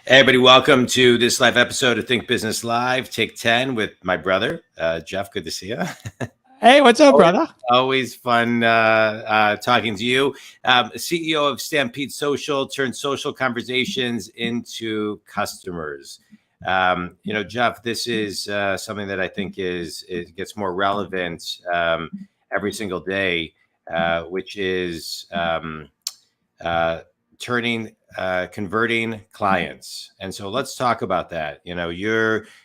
Hey, everybody, welcome to this live episode of Think Business Live, Take 10 with my brother, Jeff. Good to see you. Hey, what's up, always, brother? always fun talking to you. CEO of Stampede Social, turned social conversations into customers. Jeff, this is something that I think it gets more relevant every single day, which is turning converting clients. And so let's talk about that. You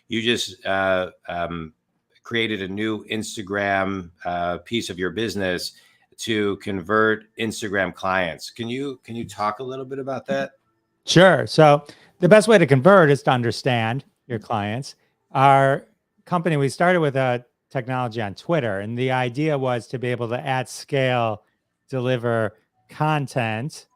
just created a new Instagram piece of your business to convert Instagram clients. Can you talk a little bit about that? Sure. So the best way to convert is to understand your clients. Our company, we started with a technology on Twitter, and the idea was to be able to at scale deliver content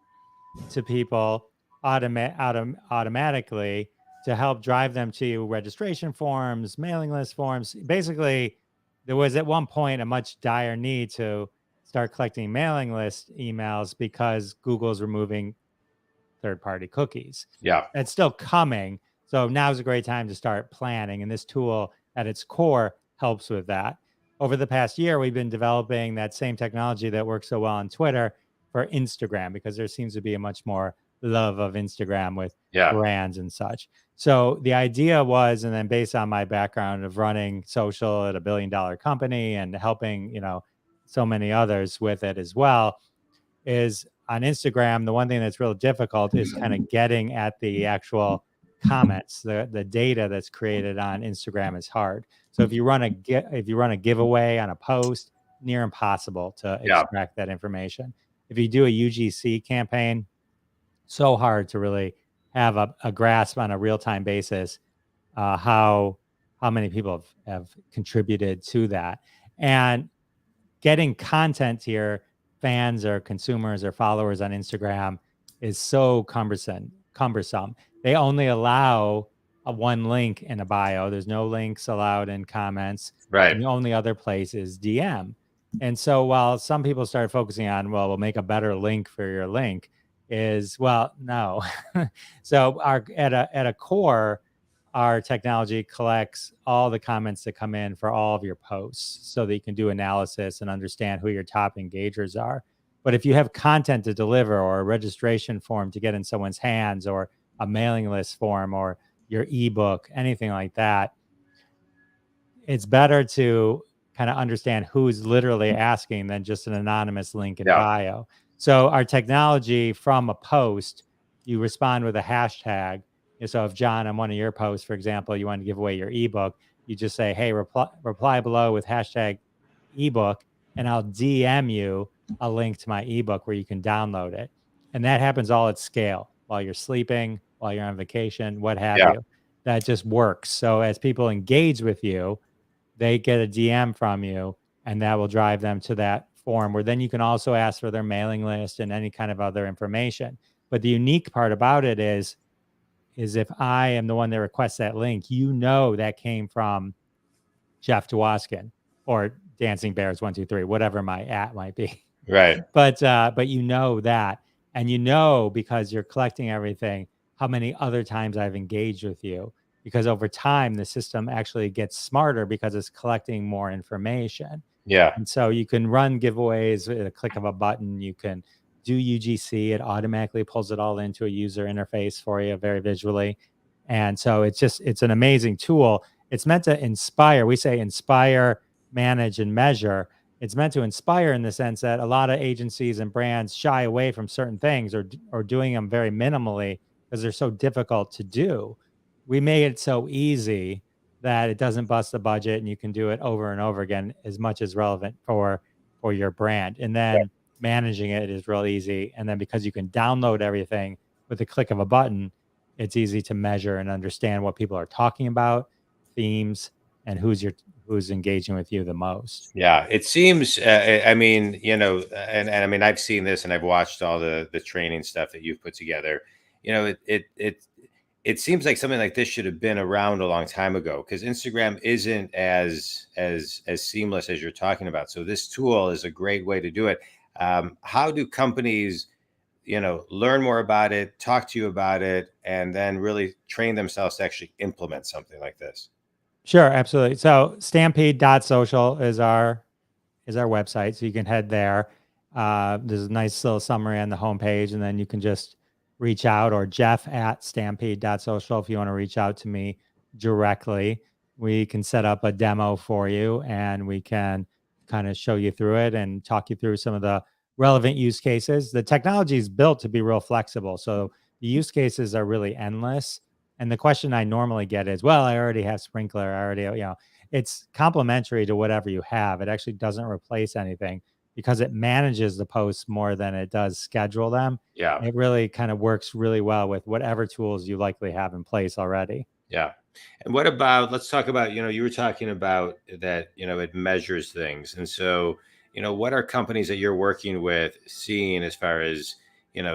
to people automatically to help drive them to registration forms, mailing list forms. Basically, there was at one point a much dire need to start collecting mailing list emails because Google's removing third-party cookies. Yeah. It's still coming. So now's a great time to start planning. And this tool at its core helps with that. Over the past year, we've been developing that same technology that works so well on Twitter for Instagram, because there seems to be a much more love of Instagram with brands and such. So the idea was, and then based on my background of running social at a $1 billion company and helping, so many others with it as well, is on Instagram, the one thing that's real difficult is kind of getting at the actual comments. The data that's created on Instagram is hard. So if you run a giveaway on a post, near impossible to extract that information. If you do a UGC campaign, so hard to really have a grasp on a real-time basis how many people have contributed to that. And getting content to your fans or consumers or followers on Instagram is so cumbersome. They only allow one link in a bio. There's no links allowed in comments. Right. And the only other place is DM. And so while some people started focusing on, well, we'll make a better link for your link, no. So at a core, our technology collects all the comments that come in for all of your posts so that you can do analysis and understand who your top engagers are. But if you have content to deliver or a registration form to get in someone's hands or a mailing list form or your ebook, anything like that, it's better to kind of understand who's literally asking than just an anonymous link in bio. So our technology, from a post, you respond with a hashtag. So if John, on one of your posts, for example, you want to give away your ebook, you just say, hey, reply below with hashtag ebook, and I'll DM you a link to my ebook where you can download it. And that happens all at scale while you're sleeping, while you're on vacation, what have you. That just works. So as people engage with you, they get a DM from you, and that will drive them to that form where then you can also ask for their mailing list and any kind of other information. But the unique part about it is if I am the one that requests that link, that came from Jeff Dwoskin or Dancing Bears 123, whatever my @ might be. Right. But that, and because you're collecting everything, how many other times I've engaged with you. Because over time, the system actually gets smarter because it's collecting more information. Yeah. And so you can run giveaways at a click of a button. You can do UGC. It automatically pulls it all into a user interface for you very visually. And so it's an amazing tool. It's meant to inspire. We say inspire, manage, and measure. It's meant to inspire in the sense that a lot of agencies and brands shy away from certain things or doing them very minimally because they're so difficult to do. We made it so easy that it doesn't bust the budget, and you can do it over and over again as much as relevant for your brand. And then managing it is real easy. And then because you can download everything with the click of a button, it's easy to measure and understand what people are talking about, themes, and who's engaging with you the most. Yeah, it seems. I mean, and I mean, I've seen this and I've watched all the training stuff that you've put together. It seems like something like this should have been around a long time ago, because Instagram isn't as seamless as you're talking about. So this tool is a great way to do it. How do companies, learn more about it, talk to you about it, and then really train themselves to actually implement something like this? Sure, absolutely. So stampede.social is our website. So you can head there. There's a nice little summary on the homepage, and then you can just reach out, or Jeff at stampede.social if you want to reach out to me directly. We can set up a demo for you, and we can kind of show you through it and talk you through some of the relevant use cases. The technology is built to be real flexible. So the use cases are really endless. And the question I normally get is, well, I already have Sprinkler. I already, it's complementary to whatever you have. It actually doesn't replace anything because it manages the posts more than it does schedule them. Yeah. It really kind of works really well with whatever tools you likely have in place already. Yeah. And what about, let's talk about, you were talking about that, it measures things. And so, what are companies that you're working with seeing as far as,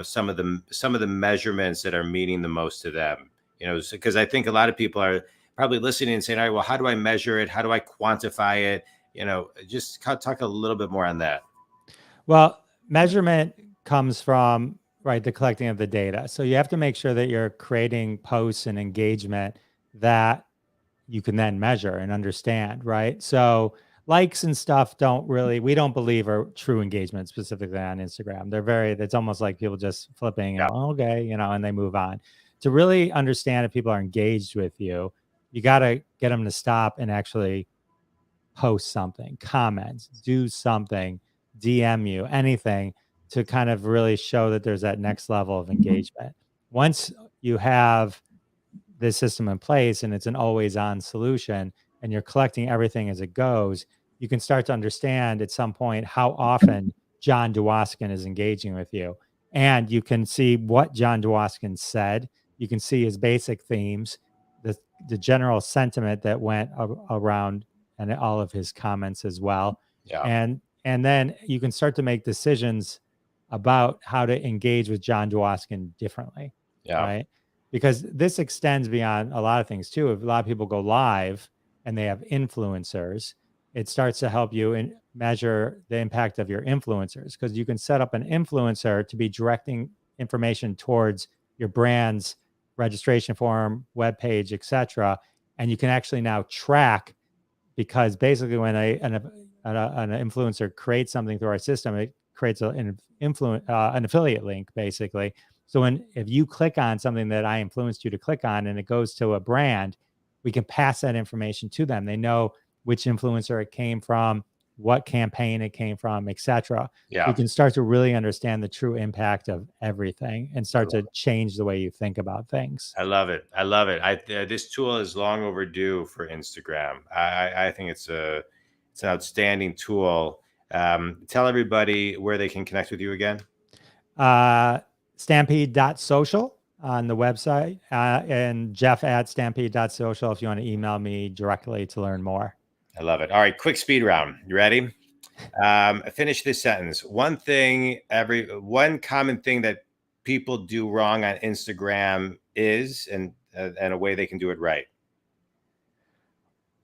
some of the measurements that are meaning the most to them? Because I think a lot of people are probably listening and saying, all right, well, how do I measure it? How do I quantify it? Just talk a little bit more on that. Well, measurement comes from, right, the collecting of the data. So you have to make sure that you're creating posts and engagement that you can then measure and understand, right? So likes and stuff we don't believe are true engagement specifically on Instagram. It's almost like people just flipping, Yeah. "Oh, okay, and they move on. To really understand if people are engaged with you, you got to get them to stop and actually post something, comment, do something, DM you, anything to kind of really show that there's that next level of engagement. Once you have this system in place and it's an always on solution and you're collecting everything as it goes, you can start to understand at some point how often John Dwoskin is engaging with you. And you can see what John Dwoskin said. You can see his basic themes, the general sentiment that went around and all of his comments as well. Yeah. And then you can start to make decisions about how to engage with John Dwoskin differently. Yeah. Right. Because this extends beyond a lot of things too. If a lot of people go live and they have influencers, it starts to help you measure the impact of your influencers, because you can set up an influencer to be directing information towards your brand's registration form, webpage, etc. And you can actually now track, because basically when an influencer creates something through our system, it creates an affiliate link basically. So if you click on something that I influenced you to click on and it goes to a brand, we can pass that information to them. They know which influencer it came from, what campaign it came from, etc. Yeah. You can start to really understand the true impact of everything and start to change the way you think about things. I love it. I love it. This tool is long overdue for Instagram. I think it's an outstanding tool. Tell everybody where they can connect with you again. Stampede.social on the website, and Jeff at stampede.social if you want to email me directly to learn more. I love it. All right, quick speed round. You ready? Finish this sentence. One common thing that people do wrong on Instagram is, and a way they can do it right.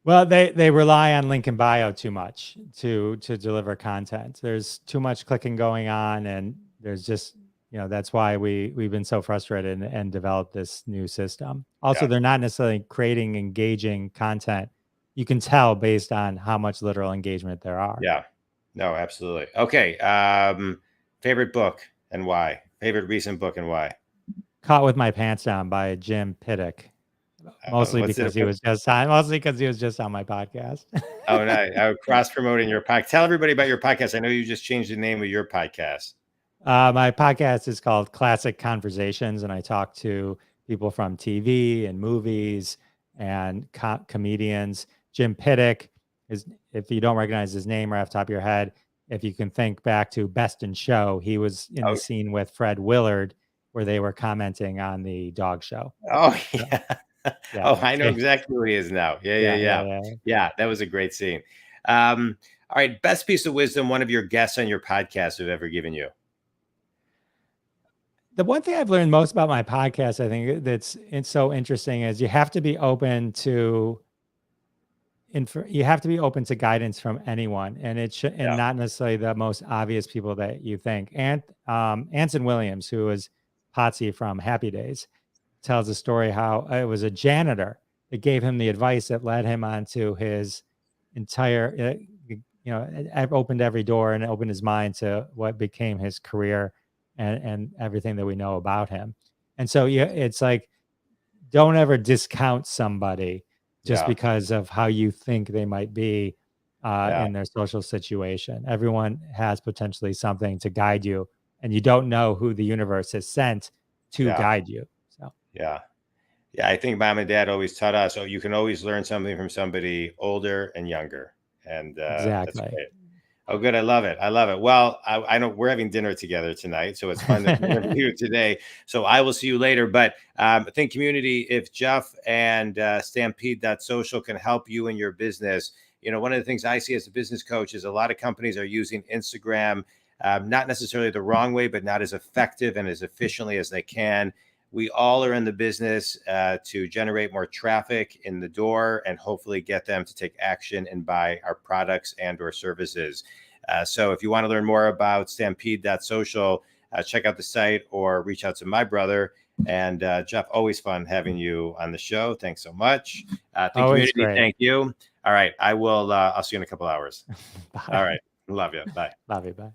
Well, they rely on link in bio too much to deliver content. There's too much clicking going on, and there's just, that's why we've been so frustrated and developed this new system. Also, they're not necessarily creating engaging content. You can tell based on how much literal engagement there are. Yeah, no, absolutely. Okay. Favorite book and why? Favorite recent book and why? Caught with My Pants Down by Jim Pittick. Mostly because he was just on my podcast. Oh, nice. Cross promoting your podcast. Tell everybody about your podcast. I know you just changed the name of your podcast. My podcast is called Classic Conversations, and I talk to people from TV and movies and comedians. Jim Pittick is, if you don't recognize his name right off the top of your head, if you can think back to Best in Show, he was in the scene with Fred Willard where they were commenting on the dog show. Oh, yeah. Yeah. Oh, I know exactly who he is now. Yeah. That was a great scene. All right. Best piece of wisdom one of your guests on your podcast have ever given you? The one thing I've learned most about my podcast, I think it's so interesting, is you have to be open to you have to be open to guidance from anyone, and and Yeah. not necessarily the most obvious people that you think. And Anson Williams, who was Potsy from Happy Days, tells a story how it was a janitor that gave him the advice that led him onto his entire, it opened every door and opened his mind to what became his career and everything that we know about him. And so, yeah, it's like, don't ever discount somebody just Yeah. because of how you think they might be Yeah. in their social situation. Everyone has potentially something to guide you, and you don't know who the universe has sent to Yeah. guide you. So, Yeah. Yeah. I think mom and dad always taught us, oh, you can always learn something from somebody older and younger. And that's exactly. great. Oh, good. I love it. I love it. Well, I know we're having dinner together tonight, so it's fun to interview you today. So I will see you later. But I think, community, if Jeff and Stampede Social can help you in your business, one of the things I see as a business coach is a lot of companies are using Instagram, not necessarily the wrong way, but not as effective and as efficiently as they can. We all are in the business to generate more traffic in the door and hopefully get them to take action and buy our products and or services. So if you want to learn more about Stampede Social, check out the site or reach out to my brother. And Jeff, always fun having you on the show. Thanks so much. Always Community, great. thank you. All right. I'll see you in a couple hours. Bye. All right. Love you. Bye. Love you. Bye.